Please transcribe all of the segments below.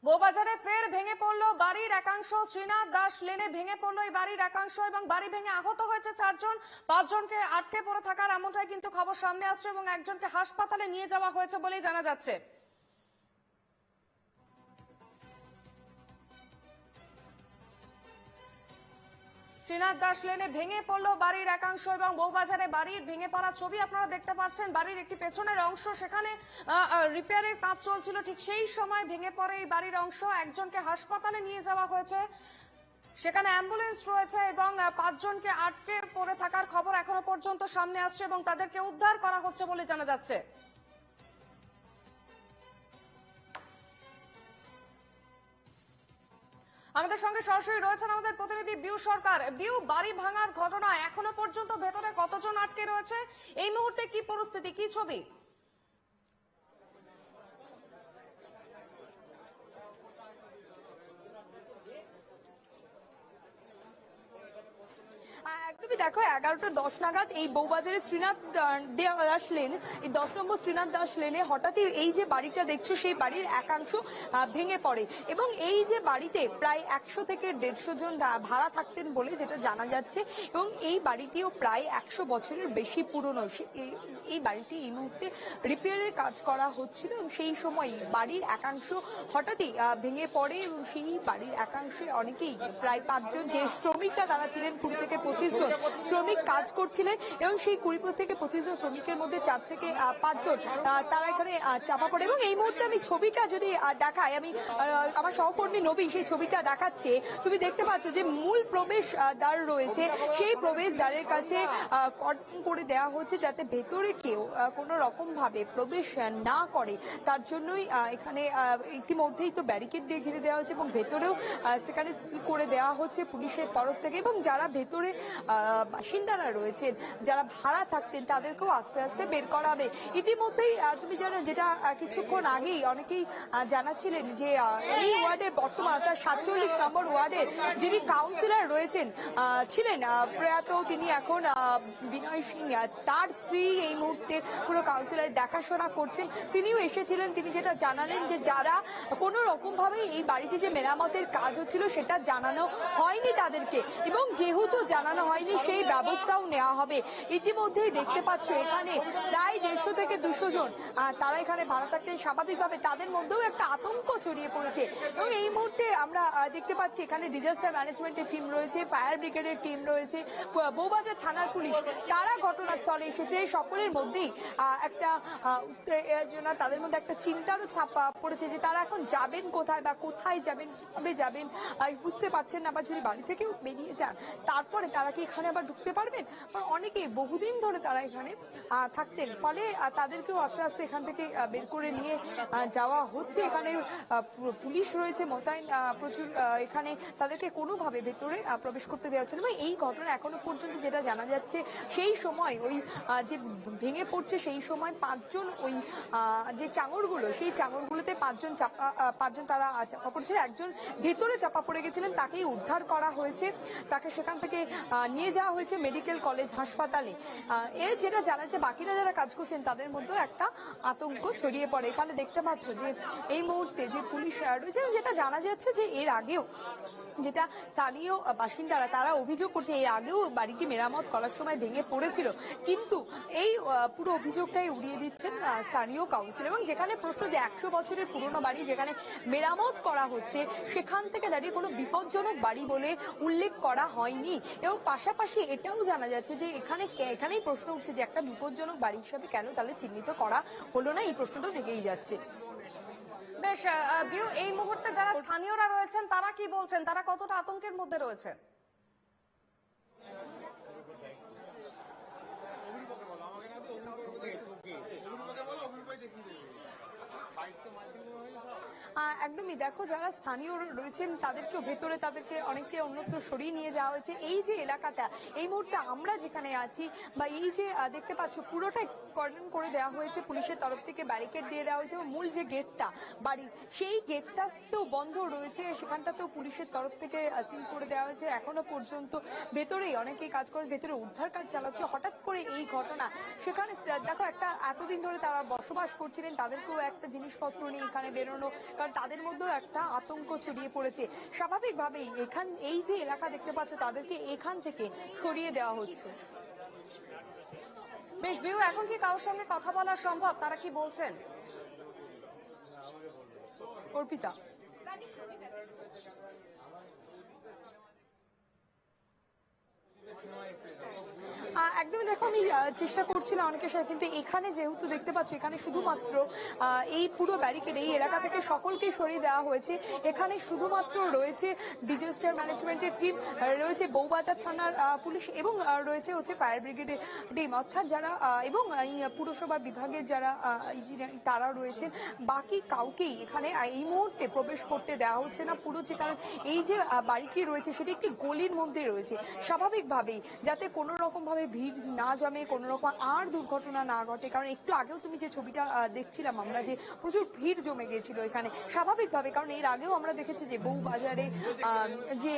বউবাজারে ফের ভেঙে পড়লো বাড়ির একাংশ। শ্রীনাথ দাস লেনে ভেঙে পড়লো এই বাড়ির একাংশ এবং বাড়ি ভেঙে আহত হয়েছে 4 জন। 5 জনকে আটকে পড়ে থাকার এমনটাই কিন্তু খবর সামনে আসছে এবং একজনকে হাসপাতালে নিয়ে যাওয়া হয়েছে বলেই জানা যাচ্ছে। শ্রীনাথ দাস লেনে ভেঙে পড়লো বাড়ির একাংশ এবং বউবাজারে বাড়ির ভেঙে পড়া ছবি আপনারা দেখতে পাচ্ছেন। বাড়ির একটি পেছনের অংশ, সেখানে রিপেয়ারের কাজ চলছিল, ঠিক সেই সময় ভেঙে পড়ে এই বাড়ির অংশ। একজনকে হাসপাতালে নিয়ে যাওয়া হয়েছে, সেখানে অ্যাম্বুলেন্স রয়েছে এবং 5 জনকে আটকে পড়ে থাকার খবর এখনো পর্যন্ত সামনে আসছে এবং তাদেরকে উদ্ধার করা হচ্ছে বলে জানা যাচ্ছে। আমাদের সঙ্গে সরাসরি রয়েছেন আমাদের প্রতিনিধি বিউ সরকার। বিউ, বাড়ি ভাঙার ঘটনা এখনো পর্যন্ত ভেতরে কতজন আটকে রয়েছে, এই মুহূর্তে কি পরিস্থিতি, কি ছবি? একদমই দেখো, 11টা 10 নাগাদ এই বউবাজারে শ্রীনাথ দাস লেন, এই 10 নম্বর শ্রীনাথ দাস লেনে হঠাৎই এই যে বাড়িটা দেখছো সেই বাড়ির একাংশ ভেঙে পড়ে এবং এই যে বাড়িতে প্রায় 100 থেকে 150 জন ভাড়া থাকতেন বলে যেটা জানা যাচ্ছে এবং এই বাড়িটিও প্রায় 100 বছরের বেশি পুরনো। এই বাড়িটি এই মুহূর্তে রিপেয়ারের কাজ করা হচ্ছিল এবং সেই সময় বাড়ির একাংশ হঠাৎই ভেঙে পড়ে এবং সেই বাড়ির একাংশে অনেকেই প্রায় 5 জন যে শ্রমিকরা তারা ছিলেন 20 থেকে 25 জন শ্রমিক কাজ করছিলেন এবং সেই 20 থেকে 25 জন শ্রমিকের মধ্যে 4 থেকে 5 জন তারা এখানে চাপা পড়ে এবং এই মুহূর্তে আমি ছবিটা যদি দেখাই, আমি আমার সহকর্মী নবী সেই ছবিটা দেখাচ্ছে। তুমি দেখতে পাচ্ছ যে মূল প্রবেশ দ্বার রয়েছে, সেই প্রবেশ দ্বারের কাছে কর্ডন করে দেওয়া হচ্ছে যাতে ভেতরে কেউ কোনো রকম ভাবে প্রবেশ না করে। তার জন্যই এখানে ইতিমধ্যেই তো ব্যারিকেড দিয়ে ঘিরে দেওয়া হচ্ছে এবং ভেতরেও সেখানে সিল করে দেওয়া হচ্ছে পুলিশের তরফ থেকে এবং যারা ভেতরে বাসিন্দারা রয়েছেন, যারা ভাড়া থাকতেন, তাদেরকেও আস্তে আস্তে বের করা হবে। ইতিমধ্যেই তুমি জানো, যেটা কিছুক্ষণ আগেই অনেকেই জানাচ্ছিলেন যে এই ওয়ার্ডের বর্তমান অর্থাৎ 47 নম্বর ওয়ার্ডের যিনি কাউন্সিলর রয়েছেন ছিলেন প্রয়াত, তিনি এখন বিনয় সিং, তার স্ত্রী এই মুহূর্তে পুরো কাউন্সিলর দেখাশোনা করছেন। তিনিও এসেছিলেন, তিনি যেটা জানালেন যে যারা কোনো রকম ভাবে এই বাড়িটি যে মেরামতের কাজ হচ্ছিল সেটা জানানো হয়নি তাদেরকে এবং যেহেতু জানানো হয়নি সেই ব্যবস্থাও নেওয়া হবে। ইতিমধ্যেই দেখতে পাচ্ছ এখানে প্রায় 150 থেকে 200 জন তারা এখানে ভাড়া থাকতেন। স্বাভাবিকভাবে তাদের মধ্যেও একটা আতঙ্ক ছড়িয়ে পড়েছে এবং এই মুহূর্তে আমরা দেখতে পাচ্ছি এখানে ডিজাস্টার ম্যানেজমেন্টের টিম রয়েছে, ফায়ার ব্রিগেডের টিম রয়েছে, বউবাজার থানার পুলিশ, তারা ঘটনাস্থলে এসেছে। সকলের মধ্যেই একটা উত্তেজনা, তাদের মধ্যে একটা চিন্তারও ছাপ পড়েছে যে তারা এখন যাবেন কোথায় বা কোথায় যাবেন, কিভাবে যাবেন বুঝতে পারছেন না। বা যদি বাড়ি থেকেও বেরিয়ে যান তারপরে তারা কি এখানে আবার ঢুকতে পারবেন? অনেকেই বহুদিন ধরে তারা এখানে থাকতেন, ফলে তাদেরকেও আস্তে আস্তে এখান থেকে বের করে নিয়ে যাওয়া হচ্ছে। এখানে পুলিশ রয়েছে মোতায়েন প্রচুর, এখানে তাদেরকে কোনোভাবে ভেতরে প্রবেশ করতে দেওয়া হচ্ছে না। এই ঘটনা এখনো পর্যন্ত যেটা জানা যাচ্ছে, সেই সময় ওই যে ভেঙে পড়ছে সেই সময় 5 জন ওই যে চাঙড়গুলো, সেই চাঙড়গুলোতে 5 জন তারা চাপা পড়েছিল। একজন ভেতরে চাপা পড়ে গেছিলেন, তাকেই উদ্ধার করা হয়েছে, তাকে সেখান থেকে নিয়ে যাওয়া হয়েছে মেডিকেল কলেজ হাসপাতালে। এর যেটা জানা যাচ্ছে বাকিরা যারা কাজ করছেন তাদের মধ্যেও একটা আতঙ্ক ছড়িয়ে পড়ে। এখানে দেখতে পাচ্ছ যে এই মুহূর্তে যে পুলিশ রয়েছে, যেটা জানা যাচ্ছে যে এর আগেও যেটা স্থানীয় বাসিন্দারা তারা অভিযোগ করছে, এর আগেও বাড়িটি মেরামত করার সময় ভেঙে পড়েছিল, কিন্তু এই পুরো অভিযোগটাই উড়িয়ে দিচ্ছেন স্থানীয় কাউন্সিলর। এবং যেখানে প্রশ্ন যে 100 বছরের পুরনো বাড়ি যেখানে মেরামত করা হচ্ছে, সেখান থেকে দাঁড়িয়ে কোনো বিপজ্জনক বাড়ি বলে উল্লেখ করা হয়নি। এবং পাশাপাশি এটাও জানা যাচ্ছে যে এখানেই প্রশ্ন উঠছে যে একটা বিপজ্জনক বাড়ি হিসাবে কেন তাহলে চিহ্নিত করা হলো না, এই প্রশ্নটা থেকেই যাচ্ছে। বেশ বিউ, এই মুহূর্তে যারা স্থানীয়রা রয়েছেন তারা কি বলছেন, তারা কতটা আতঙ্কের মধ্যে রয়েছে? একদমই দেখো, যারা স্থানীয় রয়েছেন তাদেরকেও ভেতরে, তাদেরকে অনেককে অন্যত্র সরিয়ে নিয়ে যাওয়া হয়েছে। এই যে এলাকাটা এই মুহূর্তে আমরা যেখানে আছি বা এই যে দেখতে পাচ্ছ পুরোটাই কর্ডন করে দেওয়া হয়েছে, পুলিশের তরফ থেকে ব্যারিকেড দিয়ে দেওয়া হয়েছে এবং মূল যে গেটটা বাড়ির, সেই গেটটা তো বন্ধ রয়েছে, সেখানটাতেও পুলিশের তরফ থেকে সিল করে দেওয়া হয়েছে। এখনো পর্যন্ত ভেতরেই অনেকেই কাজ করে, ভেতরে উদ্ধার কাজ চালাচ্ছে। হঠাৎ করে এই ঘটনা, সেখানে দেখো একটা এতদিন ধরে তারা বসবাস করছিলেন, তাদেরকেও একটা জিনিসপত্র নিয়ে এখানে বেরোনো, কারণ তাদের তাদের মধ্যেও একটা আতঙ্ক ছড়িয়ে পড়েছে। স্বাভাবিকভাবেই এই যে এলাকা দেখতে পাচ্ছ তাদেরকে এখান থেকে সরিয়ে দেওয়া হচ্ছে। বেশ বিউ, এখন কি কারোর সঙ্গে কথা বলা সম্ভব? তারা কি বলছেন? অর্পিতা, একদমই দেখো, আমি চেষ্টা করছিলাম অনেকের সাথে, কিন্তু এখানে যেহেতু দেখতে পাচ্ছি এখানে শুধুমাত্র এই পুরো ব্যারিকেড এই এলাকা থেকে সকলকে সরিয়ে দেওয়া হয়েছে। এখানে শুধুমাত্র রয়েছে ডিজাস্টার ম্যানেজমেন্টের টিম, রয়েছে বউবাজার থানার পুলিশ এবং রয়েছে ফায়ার ব্রিগেডের টিম, অর্থাৎ যারা এবং পুরসভার বিভাগের যারা তারা রয়েছে। বাকি কাউকেই এখানে এই মুহূর্তে প্রবেশ করতে দেওয়া হচ্ছে না পুরো, কারণ এই যে বাড়িটি রয়েছে সেটি একটি গলির মধ্যে রয়েছে। স্বাভাবিকভাবেই যাতে কোনো রকম ভাবে ভিড় না জমে, কোনো রকম আর দুর্ঘটনা না ঘটে, কারণ একটু আগেও তুমি যে ছবিটা দেখছিলাম আমরা, যে প্রচুর ভিড় জমে গিয়েছিল এখানে স্বাভাবিকভাবে, কারণ এর আগেও আমরা দেখেছি যে বউবাজারে যে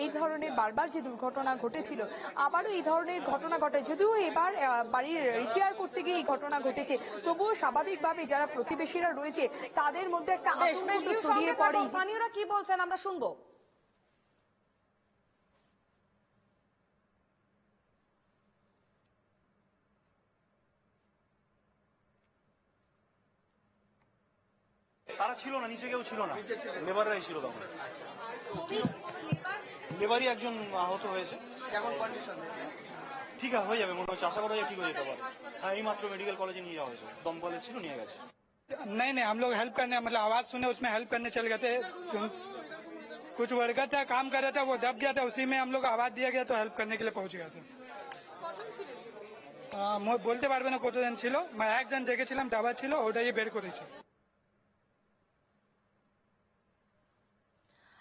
এই ধরনের বারবার যে দুর্ঘটনা ঘটেছিল, আবারও এই ধরনের ঘটনা ঘটে। যদিও এবার বাড়ির রিপেয়ার করতে গিয়ে এই ঘটনা ঘটেছে, তবুও স্বাভাবিকভাবে যারা প্রতিবেশীরা রয়েছে তাদের মধ্যে একটা আতঙ্ক ছড়িয়ে পড়ে। স্থানীয়রা কি বলছেন আমরা শুনবো। তারা ছিল না, নিচে কেউ ছিল না, লেবাররাই ছিল তখন। লেবারই একজন আহত হয়েছে। কেমন কন্ডিশন? ঠিক আছে, হয়ে যাবে মনে হচ্ছে, আশা করা যায় ঠিক হয়ে যেতে পারে। হ্যাঁ, এই মাত্র মেডিকেল কলেজে নিয়ে যাওয়া হয়েছে, দমকল এসেছিল নিয়ে গেছে। नहीं नहीं, हम लोग हेल्प करने, मतलब आवाज सुने उसमें हेल्प करने चल गए थे। कुछ वर्कर था, काम कर रहा था, वो दब गया था, उसी में हम लोग आवाज दिया गया तो हेल्प करने के लिए पहुंच गया था। বলতে পারবে না কতজন ছিল, একজন দেখেছিলাম ডাবা ছিল, ওটাই বের করেছি।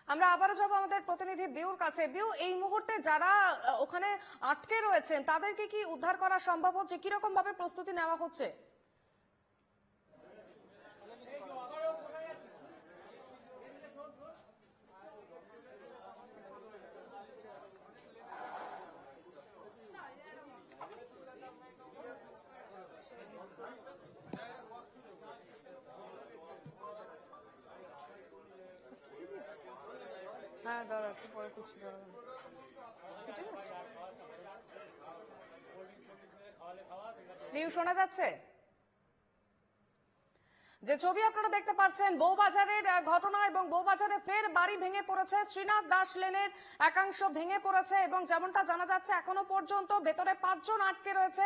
আমরা আবারও যাবো আমাদের প্রতিনিধি বিউর কাছে। বিউ, এই মুহূর্তে যারা ওখানে আটকে রয়েছেন তাদেরকে কি উদ্ধার করা সম্ভব হচ্ছে? কিরকম ভাবে প্রস্তুতি নেওয়া হচ্ছে? হ্যাঁ, দাঁড়া একটু পরে করছি, ঠিক আছে। বিউ, শোনা যাচ্ছে? যে ছবি আপনারা দেখতে পাচ্ছেন বউবাজারের ঘটনা, এবং বউবাজারে ফের বাড়ি ভেঙে পড়েছে। শ্রীনাথ দাস লেনের একাংশ ভেঙে পড়েছে এবং যেমনটা জানা যাচ্ছে এখনো পর্যন্ত ভেতরে 5 জন আটকে রয়েছে,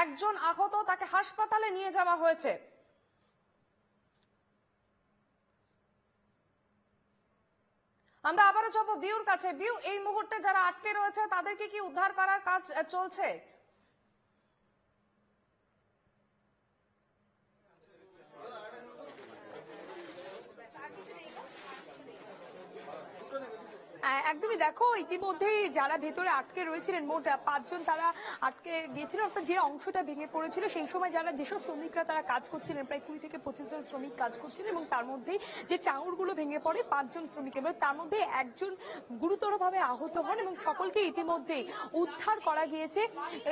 একজন আহত, তাকে হাসপাতালে নিয়ে যাওয়া হয়েছে। আমরা আবারও যাবো বিউর কাছে। বিউ, এই মুহূর্তে যারা আটকে রয়েছে তাদেরকে কি উদ্ধার করার কাজ চলছে? একদমই দেখো, ইতিমধ্যেই যারা ভেতরে আটকে রয়েছিলেন মোট 5 জন তারা আটকে গিয়েছিলেন, অর্থাৎ যে অংশটা ভেঙে পড়েছিল সেই সময় যারা যেসব শ্রমিকরা তারা কাজ করছিলেন, প্রায় 20 থেকে 25 জন শ্রমিক কাজ করছিলেন, এবং তার মধ্যেই যে চাঙড়গুলো ভেঙে পড়ে 5 জন শ্রমিক, এবং তার মধ্যে একজন গুরুতরভাবে আহত হন এবং সকলকে ইতিমধ্যেই উদ্ধার করা গিয়েছে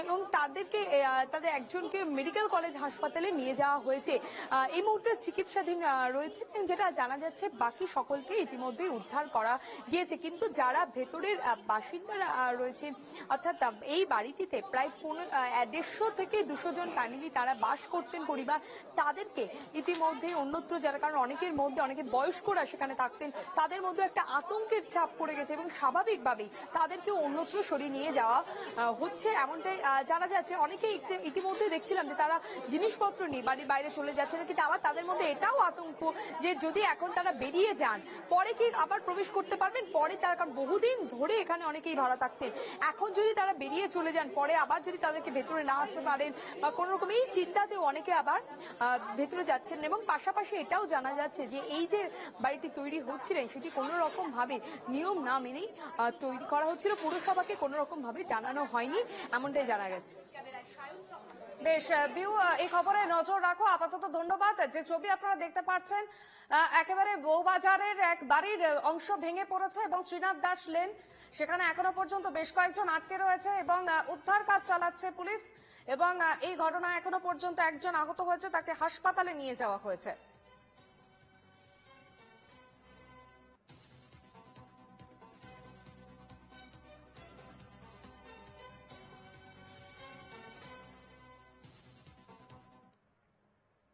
এবং তাদের একজনকে মেডিকেল কলেজ হাসপাতালে নিয়ে যাওয়া হয়েছে। এই মুহূর্তে চিকিৎসাধীন রয়েছে, যেটা জানা যাচ্ছে বাকি সকলকে ইতিমধ্যেই উদ্ধার করা গিয়েছে। কিন্তু যারা ভেতরের বাসিন্দারা রয়েছে, অর্থাৎ এই বাড়িটিতে প্রায় 150 থেকে 200 জন ফ্যামিলি তারা বাস করতেন, পরিবার, তাদেরকে ইতিমধ্যে অন্যত্র যারা, কারণ অনেকে বয়স্করা সেখানে থাকতেন, তাদের মধ্যে একটা আতঙ্কের চাপ পড়ে গেছে এবং স্বাভাবিকভাবেই তাদেরকে অন্যত্র সরিয়ে নিয়ে যাওয়া হচ্ছে, এমনটাই জানা যাচ্ছে। অনেকে ইতিমধ্যে দেখছিলাম যে তারা জিনিসপত্র নিয়ে বাড়ির বাইরে চলে যাচ্ছে না, কিন্তু আবার তাদের মধ্যে এটাও আতঙ্ক যে যদি এখন তারা বেরিয়ে যান পরে কি আবার প্রবেশ করতে পারবেন, পরে তারা, কারণ বহুদিন ধরে এখানে অনেকেই ভাড়া থাকতেন, এখন যদি তারা বেরিয়ে চলে যান পরে আবার যদি তাদেরকে ভেতরে না আসতে পারেন বা কোন রকম, এই চিন্তাতেও অনেকে আবার ভেতরে যাচ্ছেন। এবং পাশাপাশি এটাও জানা যাচ্ছে যে এই যে বাড়িটি তৈরি হচ্ছিলেন সেটি কোনো রকম ভাবে নিয়ম না মেনেই তৈরি করা হচ্ছিল, পুরসভাকে কোনো রকম ভাবে জানানো হয়নি, এমনটাই জানা গেছে। বেশ বিউ, এই খবরে নজর রাখো। আপাতত ধন্যবাদ। যে ছবি আপনারা দেখতে পাচ্ছেন একেবারে বউবাজারের এক বাড়ির অংশ ভেঙে পড়েছে এবং শ্রীনাথ দাস লেন, সেখানে এখনো পর্যন্ত বেশ কয়েকজন আটকে রয়েছে এবং উদ্ধার কাজ চালাচ্ছে পুলিশ, এবং এই ঘটনায় এখনো পর্যন্ত একজন আহত হয়েছে, তাকে হাসপাতালে নিয়ে যাওয়া হয়েছে।